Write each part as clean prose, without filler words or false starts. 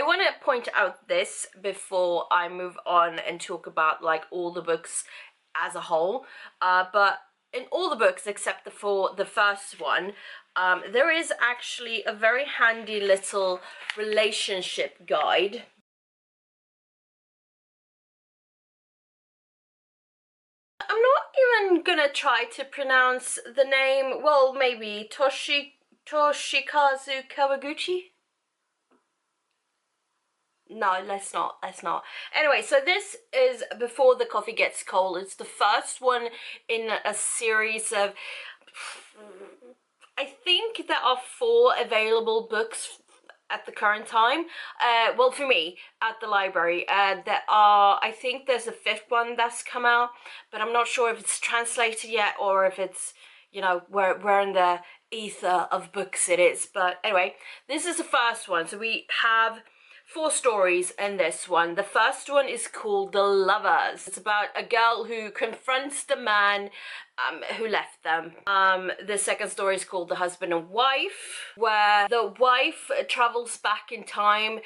want to point out this before I move on and talk about like all the books as a whole, but in all the books except for the first one, there is actually a very handy little relationship guide. I'm not even gonna try to pronounce the name. Well, maybe Toshikazu Kawaguchi? No, let's not. Anyway, so this is Before the Coffee Gets Cold. It's the first one in a series of, I think there are 4 available books at the current time. Well, for me, at the library. I think there's a 5th one that's come out, but I'm not sure if it's translated yet or if it's, you know, where in the ether of books it is. But anyway, this is the first one. So we have 4 stories in this one. The first one is called The Lovers. It's about a girl who confronts the man who left them. The second story is called The Husband and Wife, where the wife travels back in time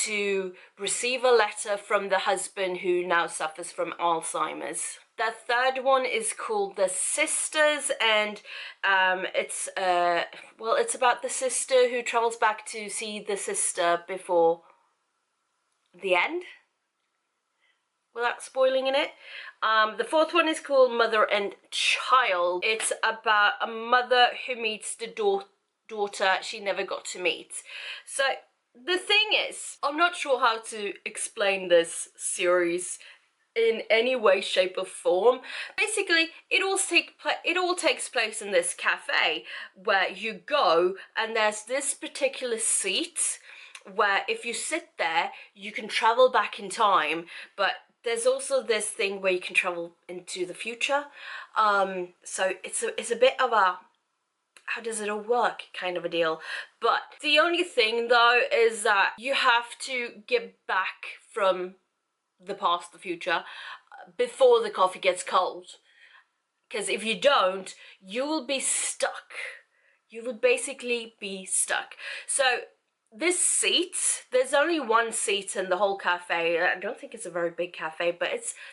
to receive a letter from the husband who now suffers from Alzheimer's. The third one is called The Sisters, and it's about the sister who travels back to see the sister before the end, without spoiling in it. The fourth one is called Mother and Child. It's about a mother who meets the daughter she never got to meet. So the thing is, I'm not sure how to explain this series in any way, shape or form. Basically, it all takes place in this cafe where you go and there's this particular seat where if you sit there, you can travel back in time, but there's also this thing where you can travel into the future. So it's a bit of a, how does it all work kind of a deal. But the only thing though is that you have to get back from the past, the future, before the coffee gets cold. Because if you don't, you will be stuck. You will basically be stuck. So this seat, there's only one seat in the whole cafe. I don't think it's a very big cafe, but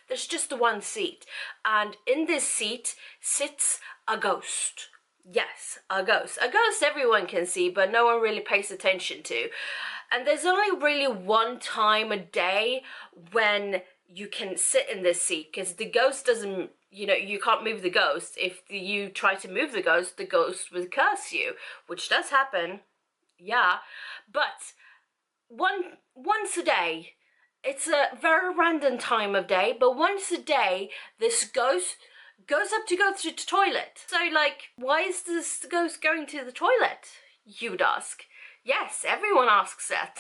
there's just the one seat. And in this seat sits a ghost. Yes, a ghost. A ghost everyone can see, but no one really pays attention to. And there's only really one time a day when you can sit in this seat, because the ghost doesn't, you know, you can't move the ghost. If you try to move the ghost will curse you, which does happen. Yeah, but once a day, it's a very random time of day, but once a day, this ghost goes up to go to the toilet. So, like, why is this ghost going to the toilet, you would ask? Yes, everyone asks that.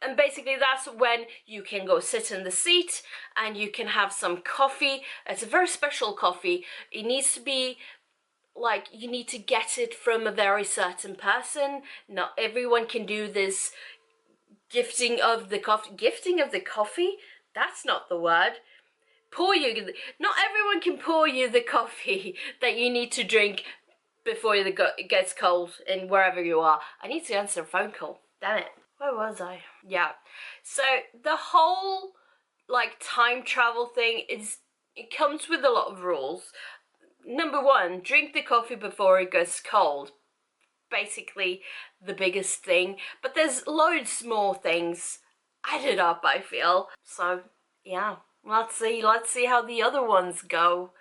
And basically that's when you can go sit in the seat and you can have some coffee. It's a very special coffee. It needs to be, like, you need to get it from a very certain person. Not everyone can do this gifting of the coffee. That's not the word. Not everyone can pour you the coffee that you need to drink before it gets cold in wherever you are. I need to answer a phone call. Damn it. Where was I? Yeah. So the whole, like, time travel thing it comes with a lot of rules. Number 1, drink the coffee before it gets cold. Basically the biggest thing. But there's loads more things added up, I feel. So yeah, let's see how the other ones go.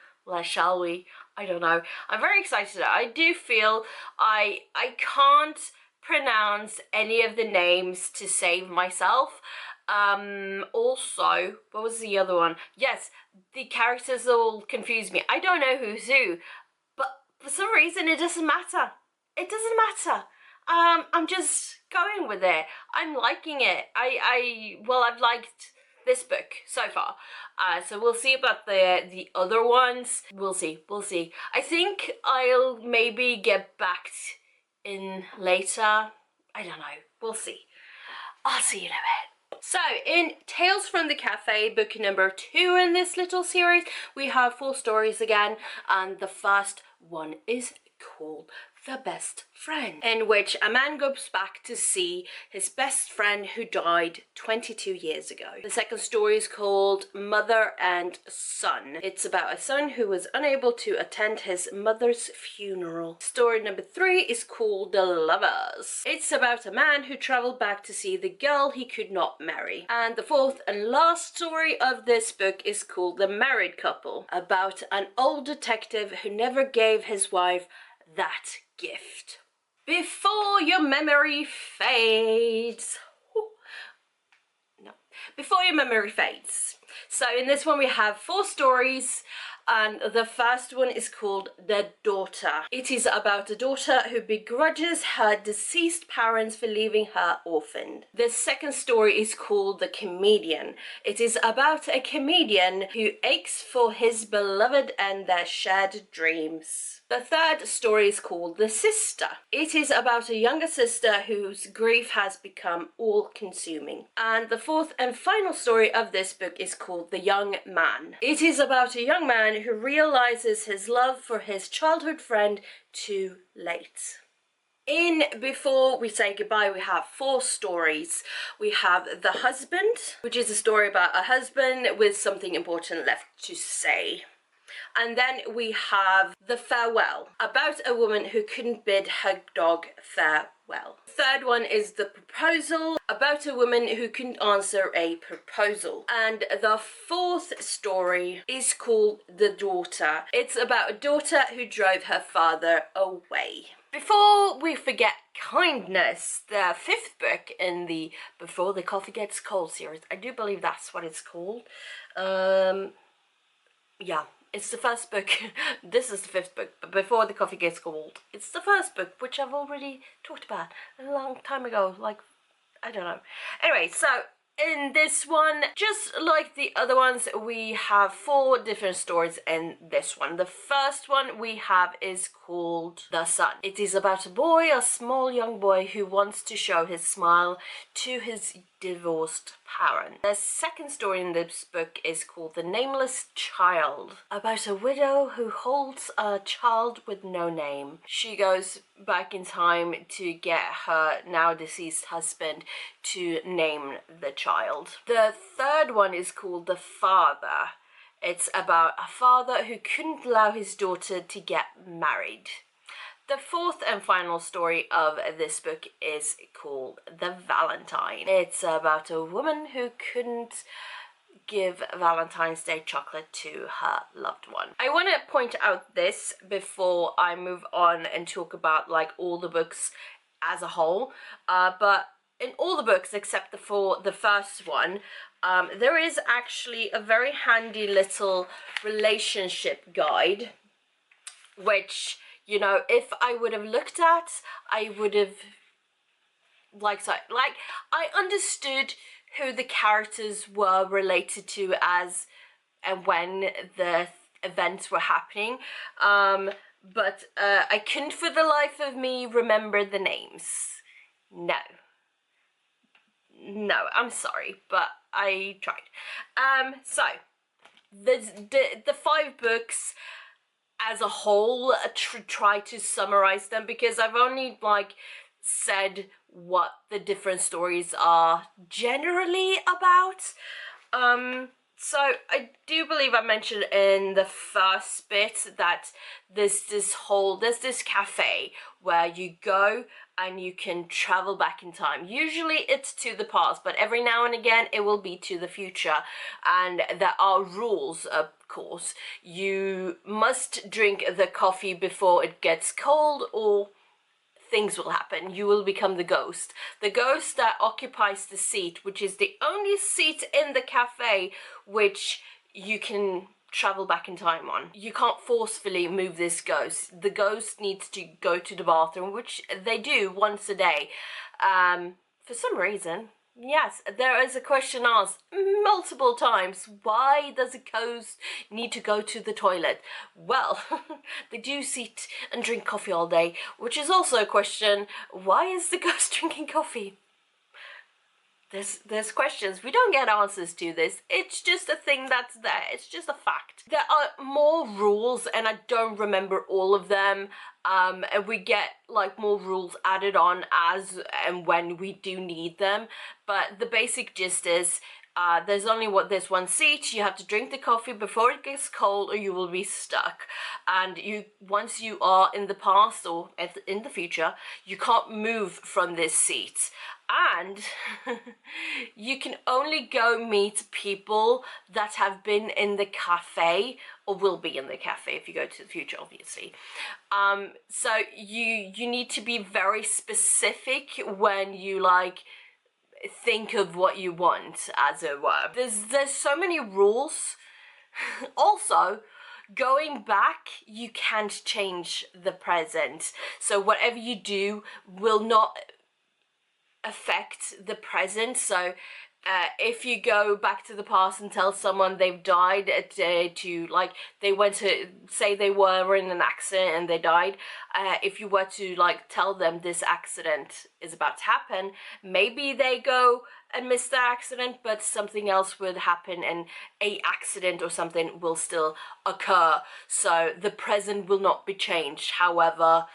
Shall we? I don't know. I'm very excited. I do feel I can't pronounce any of the names to save myself. Also, what was the other one? Yes, the characters all confuse me. I don't know who's who, but for some reason it doesn't matter. It doesn't matter. I'm just going with it. I'm liking it. I've liked this book so far. So we'll see about the other ones. We'll see. I think I'll maybe get back in later. I don't know. We'll see. I'll see you in a bit. So in Tales from the Cafe, book number 2 in this little series, we have 4 stories again, and the first one is called The Best Friend, in which a man goes back to see his best friend who died 22 years ago. The second story is called Mother and Son. It's about a son who was unable to attend his mother's funeral. Story number 3 is called The Lovers. It's about a man who traveled back to see the girl he could not marry. And the fourth and last story of this book is called The Married Couple, about an old detective who never gave his wife that gift. Before your memory fades. No. Before your memory fades. So in this one we have 4 stories, and the first one is called The Daughter. It is about a daughter who begrudges her deceased parents for leaving her orphaned. The second story is called The Comedian. It is about a comedian who aches for his beloved and their shared dreams. The third story is called The Sister. It is about a younger sister whose grief has become all-consuming. And the fourth and final story of this book is called The Young Man. It is about a young man who realizes his love for his childhood friend too late. In Before We Say Goodbye, we have 4 stories. We have The Husband, which is a story about a husband with something important left to say. And then we have The Farewell, about a woman who couldn't bid her dog farewell. The third one is The Proposal, about a woman who couldn't answer a proposal. And the fourth story is called The Daughter. It's about a daughter who drove her father away. Before we forget kindness, the 5th book in the Before the Coffee Gets Cold series, I do believe that's what it's called. Yeah. It's the first book. This is the 5th book, but Before the Coffee Gets Cold. It's the first book, which I've already talked about a long time ago, like, I don't know. Anyway, so in this one, just like the other ones, we have 4 different stories in this one. The first one we have is called The Son. It is about a boy, a small young boy who wants to show his smile to his divorced parent. The second story in this book is called The Nameless Child, about a widow who holds a child with no name. She goes back in time to get her now deceased husband to name the child. The third one is called The Father. It's about a father who couldn't allow his daughter to get married. The fourth and final story of this book is called The Valentine. It's about a woman who couldn't give Valentine's Day chocolate to her loved one. I want to point out this before I move on and talk about like all the books as a whole, but in all the books except for the first one, there is actually a very handy little relationship guide, which, you know, if I would have looked at, I would have, I understood who the characters were related to as and when the events were happening, but I couldn't for the life of me remember the names. No, I'm sorry, but I tried. So the 5 books as a whole, try to summarize them, because I've only said what the different stories are generally about. So I do believe I mentioned in the first bit that there's this cafe where you go and you can travel back in time. Usually it's to the past, but every now and again it will be to the future. And there are rules, of course. You must drink the coffee before it gets cold, or things will happen. You will become the ghost. The ghost that occupies the seat, which is the only seat in the cafe which you can travel back in time on. You can't forcefully move this ghost. The ghost needs to go to the bathroom, which they do once a day. For some reason, yes, there is a question asked multiple times. Why does a ghost need to go to the toilet? Well, they do sit and drink coffee all day, which is also a question. Why is the ghost drinking coffee? there's questions. We don't get answers to this. It's just a thing that's there. It's just a fact. There are more rules, and I don't remember all of them. And we get like more rules added on as and when we do need them. But the basic gist is there's only there's one seat. You have to drink the coffee before it gets cold, or you will be stuck. And once you are in the past or in the future, you can't move from this seat. And you can only go meet people that have been in the cafe or will be in the cafe if you go to the future, obviously. So you need to be very specific when you like think of what you want, as it were. There's so many rules. Also, going back, you can't change the present. So whatever you do will not affect the present. So if you go back to the past and tell someone they've died to like they went to say they were in an accident and they died, if you were to like tell them this accident is about to happen, maybe they go and miss the accident, but something else would happen and a accident or something will still occur. So the present will not be changed. However,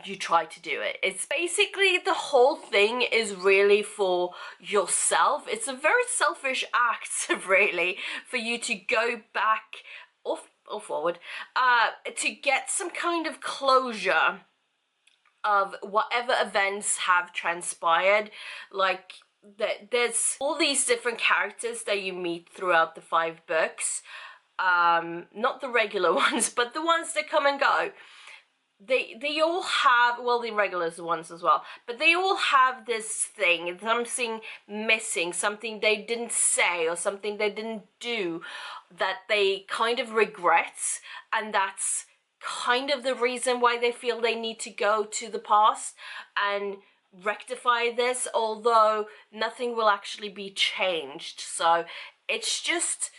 you try to do it. It's basically, the whole thing is really for yourself. It's a very selfish act, really, for you to go back or forward to get some kind of closure of whatever events have transpired. Like, there's all these different characters that you meet throughout the 5 books. Not the regular ones, but the ones that come and go. They all have, well, the regular ones as well, but they all have this thing, something missing, something they didn't say or something they didn't do that they kind of regret, and that's kind of the reason why they feel they need to go to the past and rectify this, although nothing will actually be changed. So it's just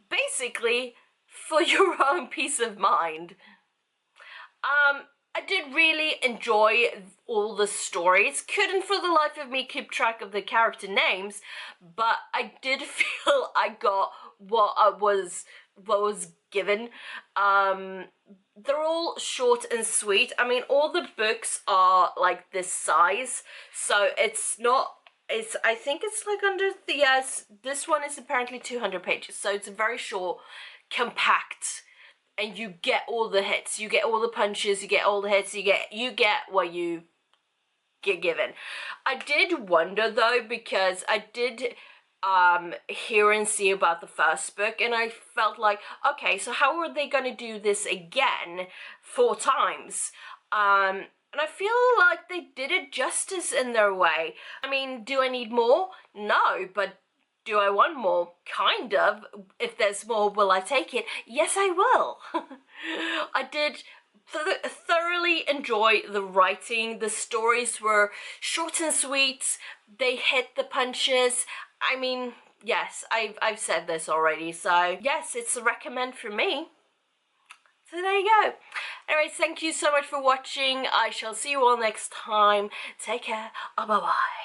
basically for your own peace of mind. I did really enjoy all the stories. Couldn't for the life of me keep track of the character names, but I did feel I got what was given. They're all short and sweet. I mean, all the books are like this size, so it's not. I think it's like under the this one is apparently 200 pages, so it's very short, compact. And you get all the hits, you get all the punches, you get all the hits, you get what you get given. I did wonder though, because I did hear and see about the first book, and I felt like, okay, so how are they gonna do this again 4 times? And I feel like they did it justice in their way. I mean, do I need more? No, but do I want more? Kind of. If there's more, will I take it? Yes, I will. I did thoroughly enjoy the writing. The stories were short and sweet. They hit the punches. I mean, yes, I've said this already. So yes, it's a recommend for me. So there you go. Anyways, thank you so much for watching. I shall see you all next time. Take care. Bye-bye.